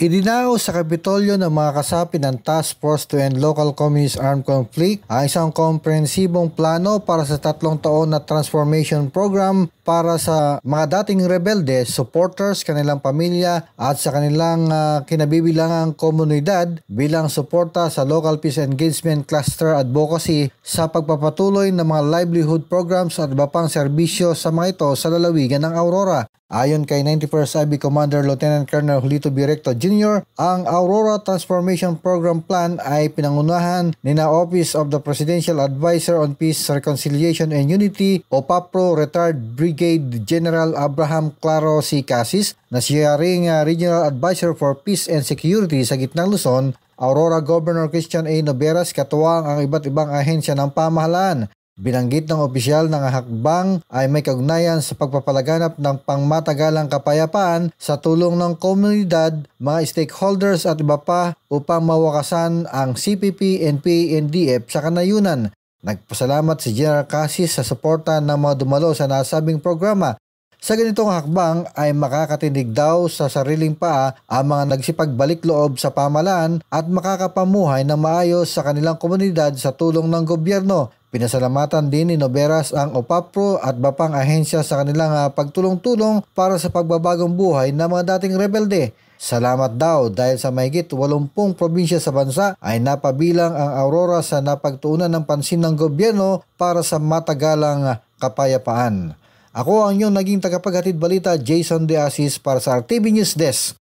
Idinao sa Kapitolyo ng mga kasapi ng Task Force to End Local Communist Armed Conflict ang isang komprehensibong plano para sa 3 taon na transformation program para sa mga dating rebelde, supporters, kanilang pamilya at sa kanilang kinabibilangang komunidad bilang suporta sa Local Peace Engagement Cluster Advocacy sa pagpapatuloy ng mga livelihood programs at iba pang serbisyo sa mga ito sa lalawigan ng Aurora. Ayon kay 91st IB Commander Lieutenant Colonel Julito B. Recto Jr., ang Aurora Transformation Program Plan ay pinangunahan ni na Office of the Presidential Advisor on Peace, Reconciliation and Unity o PAPRO Retired Brigade General Abraham Claro C. Casis na siya ring Regional Advisor for Peace and Security sa Gitnang Luzon, Aurora Governor Christian A. Noveras katuwang ang iba't ibang ahensya ng pamahalaan. Binanggit ng opisyal ng hakbang ay may kaugnayan sa pagpapalaganap ng pangmatagalang kapayapaan sa tulong ng komunidad, mga stakeholders at iba pa upang mawakasan ang CPP, NPA, NDF sa kanayunan. Nagpasalamat si General Casis sa suporta ng mga dumalo sa nasabing programa. Sa ganitong hakbang ay makakatinig daw sa sariling paa ang mga nagsipagbalik loob sa pamahalaan at makakapamuhay ng maayos sa kanilang komunidad sa tulong ng gobyerno. Pinasalamatan din ni Noveras ang OPAPRO at iba pang ahensya sa kanilang pagtulong-tulong para sa pagbabagong buhay ng mga dating rebelde. Salamat daw dahil sa mahigit 80 probinsya sa bansa ay napabilang ang Aurora sa napagtuunan ng pansin ng gobyerno para sa matagalang kapayapaan. Ako ang inyong naging tagapaghatid balita, Jason De Asis para sa RTV News Desk.